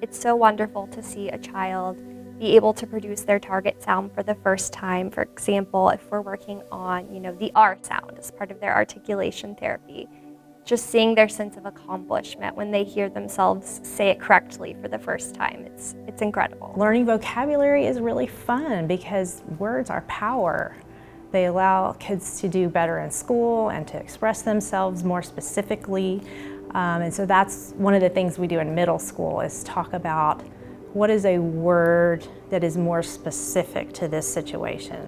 It's so wonderful to see a child be able to produce their target sound for the first time. For example, if we're working on, the R sound as part of their articulation therapy, just seeing their sense of accomplishment when they hear themselves say it correctly for the first time, it's incredible. Learning vocabulary is really fun because words are power. They allow kids to do better in school and to express themselves more specifically. And so that's one of the things we do in middle school is talk about what is a word that is more specific to this situation.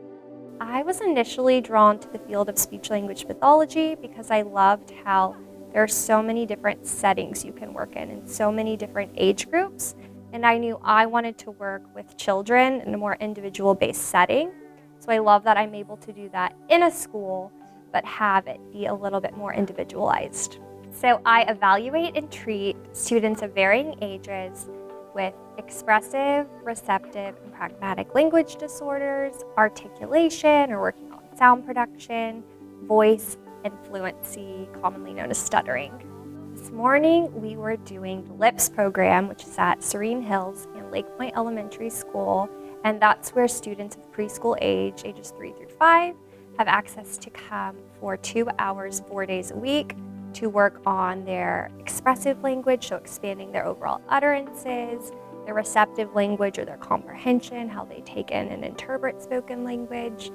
I was initially drawn to the field of speech-language pathology because I loved how there are so many different settings you can work in and so many different age groups. And I knew I wanted to work with children in a more individual-based setting. So I love that I'm able to do that in a school, but have it be a little bit more individualized. So I evaluate and treat students of varying ages with expressive, receptive, and pragmatic language disorders, articulation or working on sound production, voice, and fluency, commonly known as stuttering. This morning we were doing the LIPS program, which is at Serene Hills and Lake Point Elementary School, and that's where students of preschool age, ages 3 through 5, have access to come for 2 hours, 4 days a week to work on their expressive language, so expanding their overall utterances, their receptive language or their comprehension, how they take in and interpret spoken language,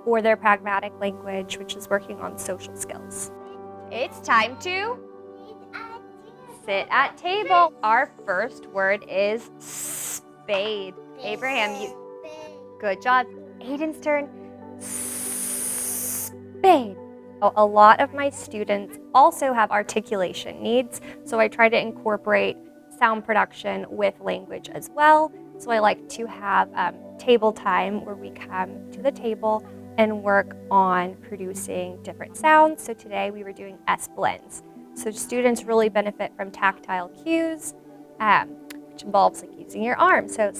or their pragmatic language, which is working on social skills. It's time to sit at table. Our first word is spade. Abraham, good job. Aiden's turn. Spade. A lot of my students also have articulation needs, so I try to incorporate sound production with language as well. So I like to have table time where we come to the table and work on producing different sounds. So today we were doing S blends. So students really benefit from tactile cues, which involves like using your arm. So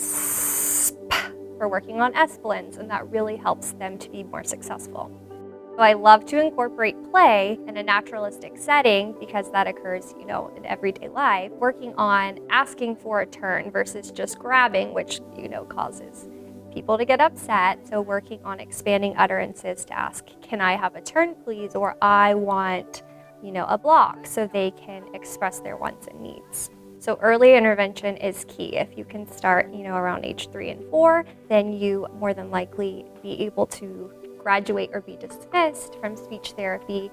we're working on S blends, and that really helps them to be more successful. So I love to incorporate play in a naturalistic setting because that occurs, in everyday life, working on asking for a turn versus just grabbing, which, causes people to get upset. So working on expanding utterances to ask, can I have a turn please? Or I want, a block, so they can express their wants and needs. So early intervention is key. If you can start, around age 3 and 4, then you more than likely be able to graduate or be dismissed from speech therapy,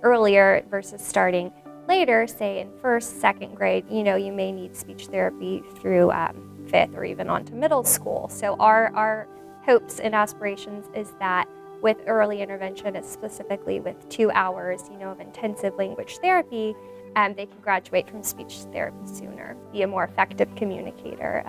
earlier versus starting later, say in 1st, 2nd grade. You may need speech therapy through 5th or even onto middle school. So our hopes and aspirations is that with early intervention, specifically with 2 hours, of intensive language therapy, they can graduate from speech therapy sooner, be a more effective communicator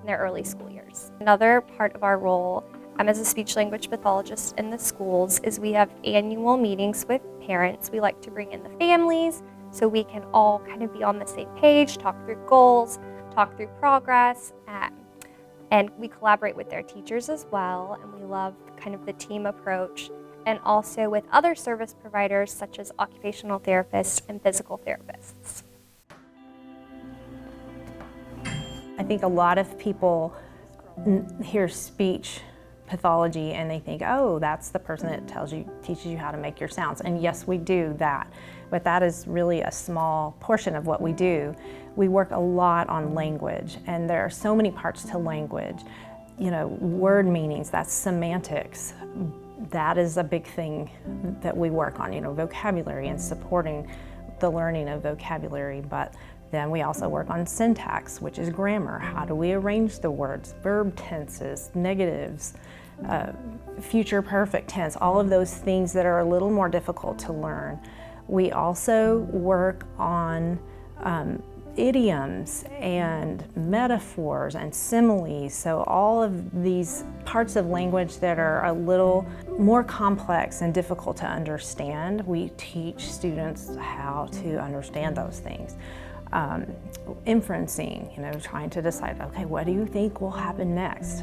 in their early school years. Another part of our role as a speech-language pathologist in the schools is we have annual meetings with parents. We like to bring in the families so we can all kind of be on the same page, talk through goals, talk through progress, and we collaborate with their teachers as well, and we love kind of the team approach, and also with other service providers such as occupational therapists and physical therapists. I think a lot of people hear speech pathology and they think, oh, that's the person that teaches you how to make your sounds. And yes, we do that, but that is really a small portion of what we do. We work a lot on language, and there are so many parts to language. Word meanings, that's semantics. That is a big thing that we work on, vocabulary and supporting the learning of vocabulary. But then we also work on syntax, which is grammar. How do we arrange the words, verb tenses, negatives, future perfect tense, all of those things that are a little more difficult to learn. We also work on idioms and metaphors and similes, so all of these parts of language that are a little more complex and difficult to understand, we teach students how to understand those things. inferencing, trying to decide, okay, what do you think will happen next?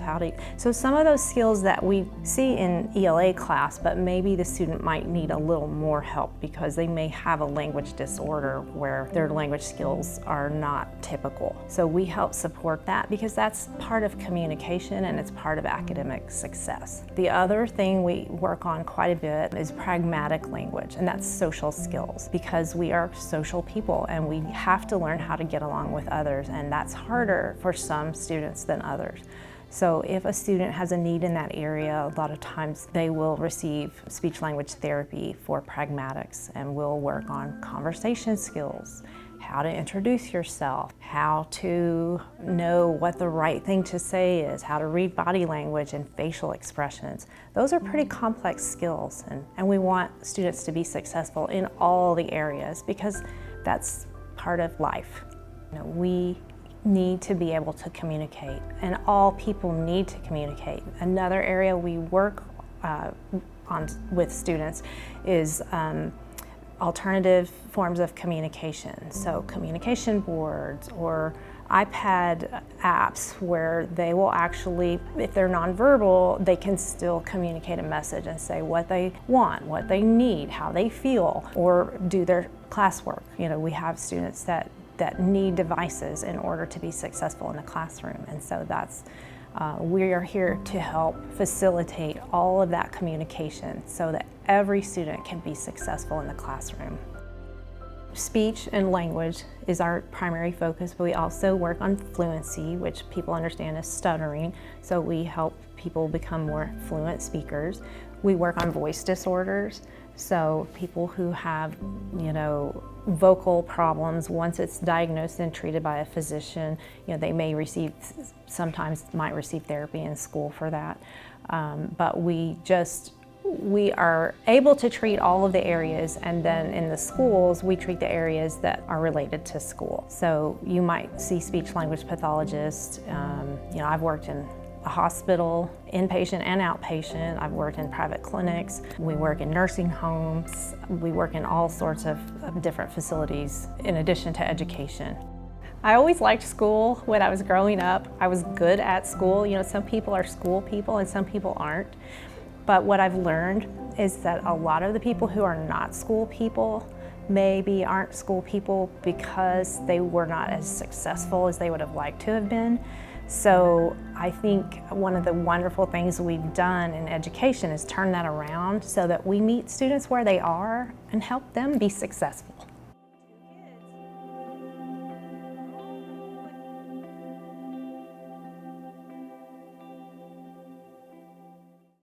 So some of those skills that we see in ELA class, but maybe the student might need a little more help because they may have a language disorder where their language skills are not typical. So we help support that because that's part of communication and it's part of academic success. The other thing we work on quite a bit is pragmatic language, and that's social skills, because we are social people and we have to learn how to get along with others, and that's harder for some students than others. So if a student has a need in that area, a lot of times they will receive speech-language therapy for pragmatics, and we'll work on conversation skills, how to introduce yourself, how to know what the right thing to say is, how to read body language and facial expressions. Those are pretty complex skills, and we want students to be successful in all the areas because that's part of life. We need to be able to communicate, and all people need to communicate. Another area we work on with students is alternative forms of communication. So communication boards or iPad apps where they will actually, if they're nonverbal, they can still communicate a message and say what they want, what they need, how they feel, or do their classwork. We have students that need devices in order to be successful in the classroom, and so we are here to help facilitate all of that communication so that every student can be successful in the classroom. Speech and language is our primary focus, but we also work on fluency, which people understand as stuttering, so we help people become more fluent speakers. We work on voice disorders, so people who have, vocal problems, once it's diagnosed and treated by a physician, they sometimes might receive therapy in school for that. But we are able to treat all of the areas, and then in the schools, we treat the areas that are related to school. So you might see speech-language pathologists. I've worked in a hospital, inpatient and outpatient. I've worked in private clinics. We work in nursing homes. We work in all sorts of different facilities in addition to education. I always liked school when I was growing up. I was good at school. Some people are school people and some people aren't. But what I've learned is that a lot of the people who are not school people maybe aren't school people because they were not as successful as they would have liked to have been. So I think one of the wonderful things we've done in education is turn that around so that we meet students where they are and help them be successful.